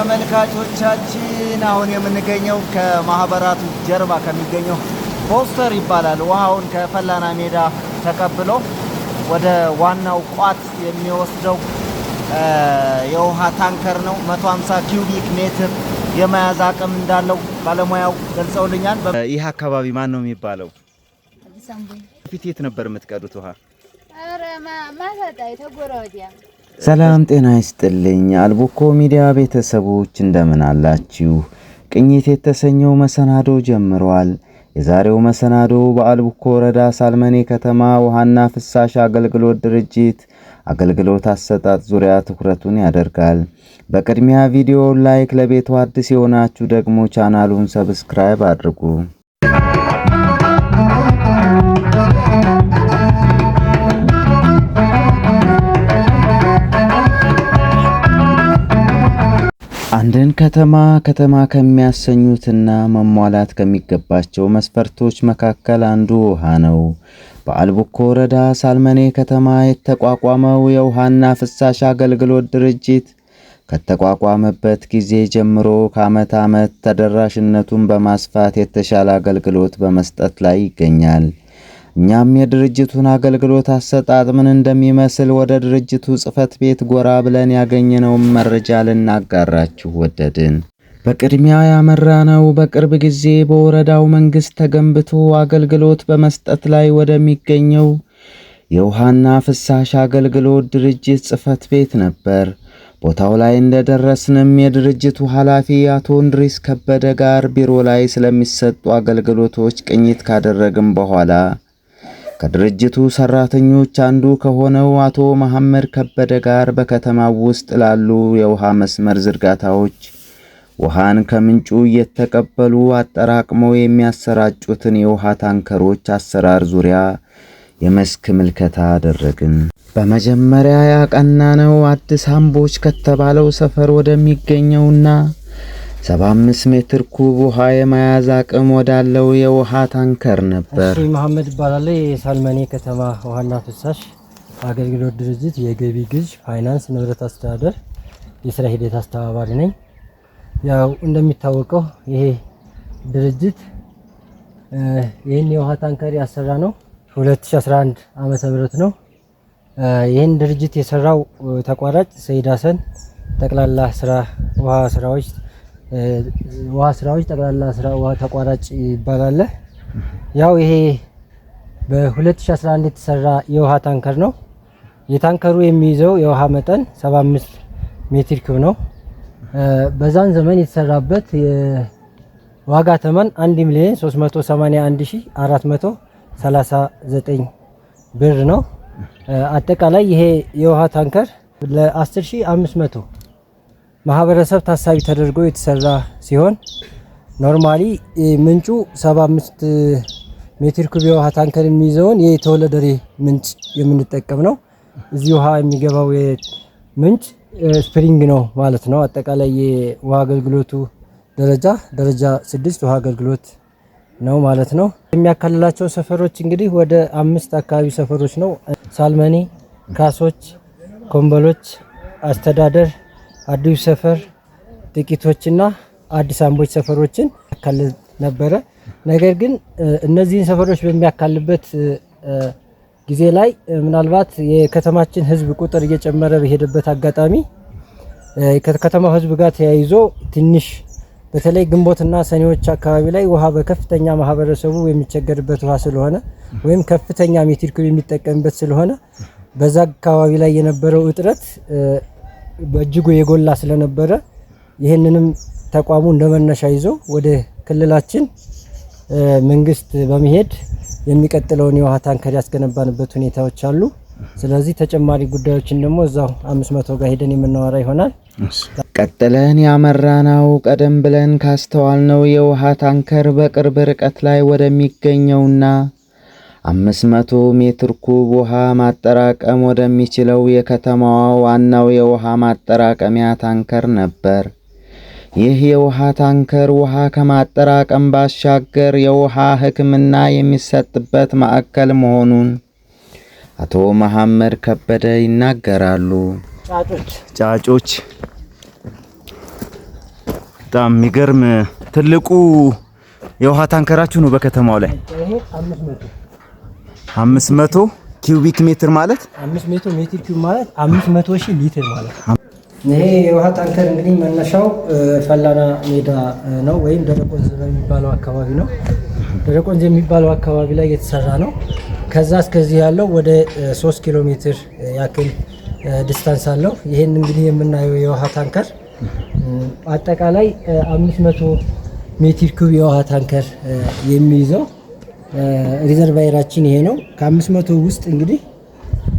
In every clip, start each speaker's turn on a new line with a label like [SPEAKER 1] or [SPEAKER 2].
[SPEAKER 1] ተመልካቾቻችን አሁን የምንገኘው ከማህበራቱ ጀርባ ከሚገኘው ፖስተር ይባላል። ውሃውን ከፈላና ሜዳ ተቀብሎ ወደ ዋናው ቋት የሚወስደው የውሃ ታንከር ነው። 150 ኪዩቢክ ሜትር የመያዝ አቅም እንዳለው ባለሙያው ገልጸውልኛል። ይህ አካባቢ ማን ነው የሚባለው? ፊት የት ነበር የምትቀዱት ውሃ? ሰላም ጤና ይስጥልኝ። አልቡኮ ሚዲያ ቤተሰቦች እንደምን አላችሁ? ቅኝት የተሰኘው መሰናዶ ጀምሯል። የዛሬው መሰናዶ በአልቡኮ ወረዳ ሳልመኔ ከተማ ውሃና ፍሳሽ አገልግሎት ድርጅት አገልግሎት አሰጣጥ ዙሪያ ትኩረቱን ያደርጋል። በቅድሚያ ቪዲዮውን ላይክ፣ ለቤቱ አዲስ የሆናችሁ ደግሞ ቻናሉን ሰብስክራይብ አድርጉ። አንድን ከተማ ከሚያሰኙትና መሟላት ከሚገባቸው መስፈርቶች መካከል አንዱ ውሃ ነው። በአልቡኮ ወረዳ ሳልመኔ ከተማ የተቋቋመው የውሃና ፍሳሽ አገልግሎት ድርጅት ከተቋቋመበት ጊዜ ጀምሮ ከዓመት ዓመት ተደራሽነቱን በማስፋት የተሻለ አገልግሎት በመስጠት ላይ ይገኛል። እኛም የድርጅቱን አገልግሎት አሰጣጥ ምን እንደሚመስል ወደ ድርጅቱ ጽሕፈት ቤት ጎራ ብለን ያገኘነውን መረጃ ልናጋራችሁ ወደድን። በቅድሚያ ያመራነው በቅርብ ጊዜ በወረዳው መንግስት ተገንብቶ አገልግሎት በመስጠት ላይ ወደሚገኘው የውሃና ፍሳሽ አገልግሎት ድርጅት ጽሕፈት ቤት ነበር። ቦታው ላይ እንደደረስንም የድርጅቱ ኃላፊ አቶ እንድሪስ ከበደ ጋር ቢሮ ላይ ስለሚሰጡ አገልግሎቶች ቅኝት ካደረግን በኋላ ከድርጅቱ ሰራተኞች አንዱ ከሆነው አቶ መሐመድ ከበደ ጋር በከተማው ውስጥ ላሉ የውሃ መስመር ዝርጋታዎች ውሃን ከምንጩ እየተቀበሉ አጠራቅመው የሚያሰራጩትን የውሃ ታንከሮች አሰራር ዙሪያ የመስክ ምልከታ አደረግን። በመጀመሪያ ያቀናነው አዲስ አምቦች ከተባለው ሰፈር ወደሚገኘውና 75 ሜትር ኩብ ውሃ የመያዝ አቅም ወዳለው የውሃ ታንከር ነበር።
[SPEAKER 2] መሐመድ ይባላል። የሳልመኔ ከተማ ውሃና ፍሳሽ አገልግሎት ድርጅት የገቢ ግዥ፣ ፋይናንስ፣ ንብረት አስተዳደር የስራ ሂደት አስተባባሪ ነኝ። ያው እንደሚታወቀው ይሄ ድርጅት ይህን የውሃ ታንከር ያሰራ ነው 2011 ዓመተ ምህረት ነው። ይህን ድርጅት የሰራው ተቋራጭ ሰይድ ሀሰን ጠቅላላ ስራ ውሃ ስራዎች ጠቅላላ ስራ ውሃ ተቋራጭ ይባላል። ያው ይሄ በ2011 የተሰራ የውሃ ታንከር ነው። የታንከሩ የሚይዘው የውሃ መጠን 75 ሜትር ኩብ ነው። በዛን ዘመን የተሰራበት የዋጋ ተመን 1,381,439 ብር ነው። አጠቃላይ ይሄ የውሃ ታንከር ለ10,500 ማህበረሰብ ታሳቢ ተደርጎ የተሰራ ሲሆን ኖርማሊ ምንጩ 75 ሜትር ኩብ የውሃ ታንከር የሚይዘውን የተወለደሬ ምንጭ የምንጠቀም ነው። እዚህ ውሃ የሚገባው ምንጭ ስፕሪንግ ነው ማለት ነው። አጠቃላይ የውሃ አገልግሎቱ ደረጃ 6 ውሃ አገልግሎት ነው ማለት ነው። የሚያካልላቸው ሰፈሮች እንግዲህ ወደ 5 አካባቢ ሰፈሮች ነው። ሳልመኔ፣ ካሶች፣ ኮምቦሎች፣ አስተዳደር፣ አዲስ ሰፈር፣ ጥቂቶችና አዲስ አምቦች ሰፈሮችን ያካልል ነበረ። ነገር ግን እነዚህን ሰፈሮች በሚያካልበት ጊዜ ላይ ምናልባት የከተማችን ህዝብ ቁጥር እየጨመረ በሄደበት አጋጣሚ ከከተማው ህዝብ ጋር ተያይዞ ትንሽ በተለይ ግንቦትና ሰኔዎች አካባቢ ላይ ውሃ በከፍተኛ ማህበረሰቡ የሚቸገርበት ውሃ ስለሆነ ወይም ከፍተኛ ሜትር ኩብ የሚጠቀምበት ስለሆነ በዛ አካባቢ ላይ የነበረው እጥረት በእጅጉ የጎላ ስለነበረ ይህንንም ተቋሙ እንደመነሻ ይዞ ወደ ክልላችን መንግስት በመሄድ የሚቀጥለውን የውሃ ታንከር ያስገነባንበት ሁኔታዎች አሉ። ስለዚህ ተጨማሪ ጉዳዮችን ደግሞ እዛው 500 ጋር ሄደን የምናወራ ይሆናል።
[SPEAKER 1] ቀጥለን ያመራነው ቀደም ብለን ካስተዋልነው የውሃ ታንከር በቅርብ ርቀት ላይ ወደሚገኘውና 500 ሜትር ኩብ ውሃ ማጠራቀም ወደሚችለው የከተማዋ ዋናው የውሃ ማጠራቀሚያ ታንከር ነበር። ይህ የውሃ ታንከር ውሃ ከማጠራቀም ባሻገር የውሃ ሕክምና የሚሰጥበት ማዕከል መሆኑን አቶ መሐመድ ከበደ ይናገራሉ። ጫጮች በጣም የሚገርም ትልቁ የውሃ ታንከራችሁ ነው በከተማው ላይ።
[SPEAKER 2] ይሄ
[SPEAKER 1] 500 ኪዩቢክ ሜትር ማለት
[SPEAKER 2] 500 ሜትር ኪዩብ ማለት 500,000 ሊትር ማለት ነው። ይሄ የውሃ ታንከር እንግዲህ መነሻው ፈላና ሜዳ ነው ወይም ደረቅ ወንዝ የሚባለው አካባቢ ነው። ደረቅ ወንዝ የሚባለው አካባቢ ላይ የተሰራ ነው። ከዛ እስከዚህ ያለው ወደ 3 ኪሎ ሜትር ያክል ዲስታንስ አለው። ይሄን እንግዲህ የምናየው የውሃ ታንከር አጠቃላይ 500 ሜትር ኩብ የውሃ ታንከር የሚይዘው ሪዘርቫየራችን ይሄ ነው። ከ500 ውስጥ እንግዲህ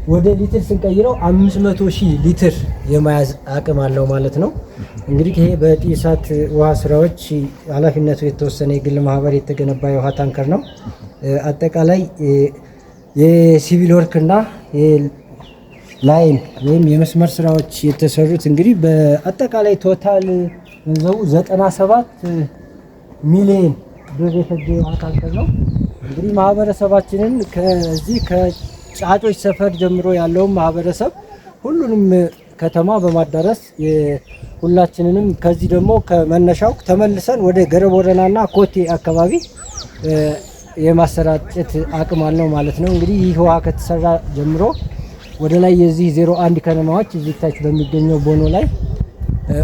[SPEAKER 2] ወደ ሊትር ስንቀይረው 500,000 ሊትር የመያዝ አቅም አለው ማለት ነው። እንግዲህ ይሄ በጢሳት ውሃ ስራዎች ኃላፊነቱ የተወሰነ የግል ማህበር የተገነባ የውሃ ታንከር ነው። አጠቃላይ የሲቪል ወርክ እና ላይን ወይም የመስመር ስራዎች የተሰሩት እንግዲህ በአጠቃላይ ቶታል ገንዘቡ 97 ሚሊዮን ብር የፈጀ የውሃ ታንከር ነው። እንግዲህ ማህበረሰባችንን ከዚህ ከጫጮች ሰፈር ጀምሮ ያለውን ማህበረሰብ ሁሉንም ከተማ በማዳረስ ሁላችንንም ከዚህ ደግሞ ከመነሻው ተመልሰን ወደ ገረብ ወረናና ኮቴ አካባቢ የማሰራጨት አቅም አለው ማለት ነው። እንግዲህ ይህ ውሃ ከተሰራ ጀምሮ ወደ ላይ የዚህ 01 ከነማዎች እዚህ ታች በሚገኘው ቦኖ ላይ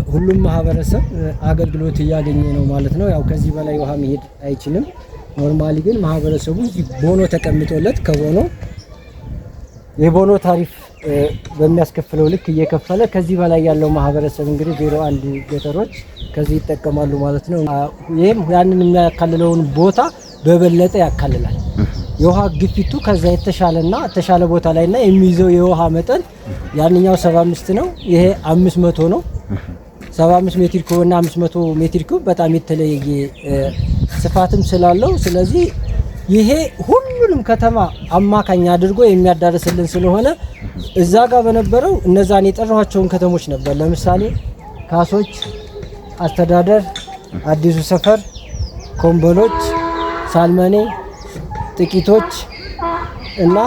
[SPEAKER 2] ሁሉም ማህበረሰብ አገልግሎት እያገኘ ነው ማለት ነው። ያው ከዚህ በላይ ውሃ መሄድ አይችልም። ኖርማሊ ግን ማህበረሰቡ እዚህ ቦኖ ተቀምጦለት ከቦኖ የቦኖ ታሪፍ በሚያስከፍለው ልክ እየከፈለ ከዚህ በላይ ያለው ማህበረሰብ እንግዲህ 01 ገጠሮች ከዚህ ይጠቀማሉ ማለት ነው። ይሄም ያንን የሚያካልለውን ቦታ በበለጠ ያካልላል። የውሃ ግፊቱ ከዛ የተሻለና ተሻለ ቦታ ላይና የሚይዘው የውሃ መጠን ያንኛው 75 ነው፣ ይሄ 500 ነው። 75 ሜትር ኩብ እና 500 ሜትር ኩብ በጣም የተለየ ስፋትም ስላለው ስለዚህ ይሄ ሁሉንም ከተማ አማካኝ አድርጎ የሚያዳርስልን ስለሆነ እዛ ጋር በነበረው እነዛን የጠራኋቸውን ከተሞች ነበር። ለምሳሌ ካሶች፣ አስተዳደር፣ አዲሱ ሰፈር፣ ኮምቦሎች፣ ሳልመኔ፣ ጥቂቶች እና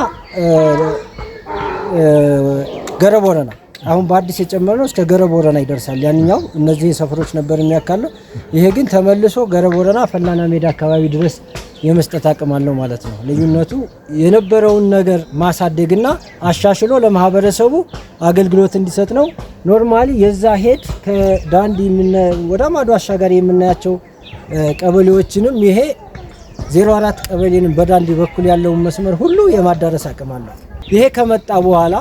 [SPEAKER 2] ገረብ ወረና አሁን በአዲስ የጨመረው እስከ ገረብ ወረና ይደርሳል። ያንኛው እነዚህ ሰፈሮች ነበር የሚያካለው። ይሄ ግን ተመልሶ ገረብ ወረና ፈላና ሜዳ አካባቢ ድረስ የመስጠት አቅም አለው ማለት ነው። ልዩነቱ የነበረውን ነገር ማሳደግና አሻሽሎ ለማህበረሰቡ አገልግሎት እንዲሰጥ ነው። ኖርማሊ የዛ ሄድ ከዳንዲ ወደ ማዶ አሻጋሪ የምናያቸው ቀበሌዎችንም ይሄ 04 ቀበሌንም በዳንዲ በኩል ያለውን መስመር ሁሉ የማዳረስ አቅም አለው። ይሄ ከመጣ በኋላ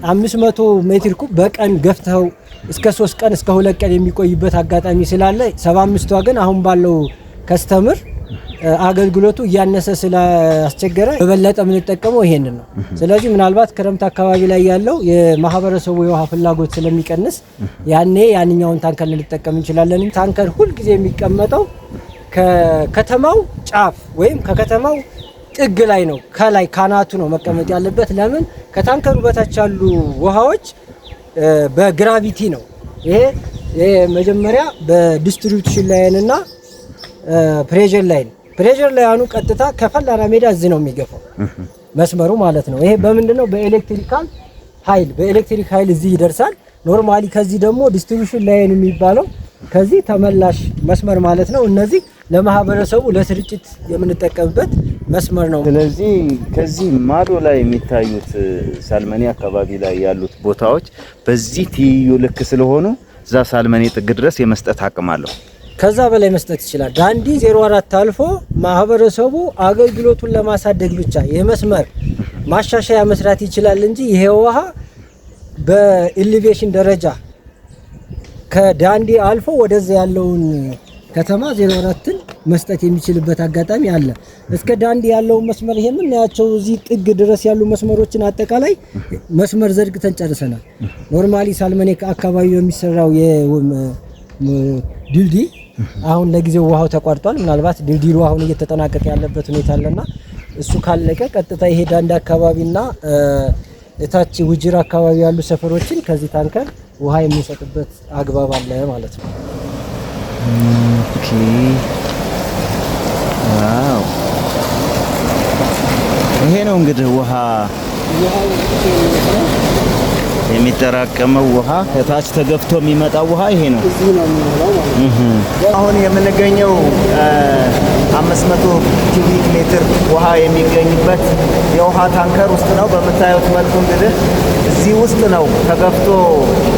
[SPEAKER 2] 500 ሜትር ኩብ በቀን ገፍተው እስከ 3 ቀን እስከ 2 ቀን የሚቆይበት አጋጣሚ ስላለ 75ቷ ግን አሁን ባለው ከስተምር አገልግሎቱ እያነሰ ስላስቸገረ በበለጠ የምንጠቀመው ይሄንን ነው። ስለዚህ ምናልባት ክረምት አካባቢ ላይ ያለው የማህበረሰቡ የውሃ ፍላጎት ስለሚቀንስ ያኔ ያንኛውን ታንከር ልንጠቀም እንችላለን። ታንከር ሁልጊዜ የሚቀመጠው ከከተማው ጫፍ ወይም ከከተማው ጥግ ላይ ነው። ከላይ ካናቱ ነው መቀመጥ ያለበት። ለምን ከታንከሩ በታች ያሉ ውሃዎች በግራቪቲ ነው። ይሄ መጀመሪያ በዲስትሪቢዩሽን ላይን እና ፕሬዠር ላይኑ ቀጥታ ከፈላና ሜዳ እዚህ ነው የሚገፋው መስመሩ ማለት ነው። ይሄ በምንድነው? በኤሌክትሪክ ኃይል እዚህ ይደርሳል። ኖርማሊ ከዚህ ደግሞ ዲስትሪቢዩሽን ላይን የሚባለው ከዚህ ተመላሽ መስመር ማለት ነው። እነዚህ ለማህበረሰቡ ለስርጭት የምንጠቀምበት መስመር ነው።
[SPEAKER 1] ስለዚህ ከዚህ ማዶ ላይ የሚታዩት ሳልመኔ አካባቢ ላይ ያሉት ቦታዎች በዚህ ትይዩ ልክ ስለሆኑ እዛ ሳልመኔ ጥግ ድረስ የመስጠት አቅም አለው።
[SPEAKER 2] ከዛ በላይ መስጠት ይችላል። ዳንዲ 04 አልፎ ማህበረሰቡ አገልግሎቱን ለማሳደግ ብቻ የመስመር ማሻሻያ መስራት ይችላል እንጂ ይሄ ውሃ በኢሊቬሽን ደረጃ ከዳንዲ አልፎ ወደዛ ያለውን ከተማ 04ን መስጠት የሚችልበት አጋጣሚ አለ። እስከ ዳንዲ ያለው መስመር ይሄ የምናያቸው እዚህ ጥግ ድረስ ያሉ መስመሮችን አጠቃላይ መስመር ዘርግተን ጨርሰናል። ኖርማሊ ሳልመኔ አካባቢ የሚሰራው ድልድይ አሁን ለጊዜው ውሃው ተቋርጧል። ምናልባት ድልድዩ አሁን እየተጠናቀቀ ያለበት ሁኔታ አለና እሱ ካለቀ ቀጥታ ይሄ ዳንዲ አካባቢና እታች ውጅራ አካባቢ ያሉ ሰፈሮችን ከዚህ ታንከር ውሃ የሚሰጥበት አግባብ አለ ማለት ነው።
[SPEAKER 1] ኦኬ ዋው! ይሄ ነው እንግዲህ ውሃ የሚጠራቀመው ውሃ ከታች ተገፍቶ የሚመጣው ውሃ ይሄ ነው።
[SPEAKER 2] እዚህ ነው የሚሞላው ማለት ነው።
[SPEAKER 1] አሁን የምንገኘው 500 ኪዩቢክ ሜትር ውሃ የሚገኝበት የውሃ ታንከር ውስጥ ነው። በምታዩት መልኩ እንግዲህ እዚህ ውስጥ ነው ተገፍቶ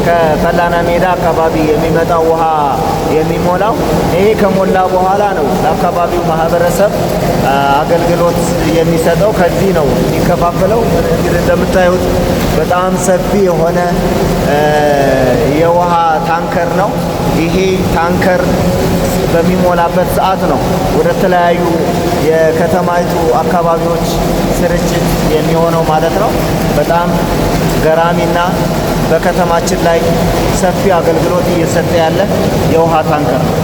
[SPEAKER 1] ከፈላና ሜዳ አካባቢ የሚመጣው ውሃ የሚሞላው። ይሄ ከሞላ በኋላ ነው ለአካባቢው ማህበረሰብ አገልግሎት የሚሰጠው። ከዚህ ነው የሚከፋፈለው። እንግዲህ እንደምታዩት በጣም ሰፊ የሆነ የውሃ ታንከር ነው። ይሄ ታንከር በሚሞላበት ሰዓት ነው ወደ ተለያዩ የከተማይቱ አካባቢዎች ስርጭት የሚሆነው ማለት ነው። በጣም ገራሚና በከተማችን ላይ ሰፊ አገልግሎት እየሰጠ ያለ የውሃ ታንከር ነው።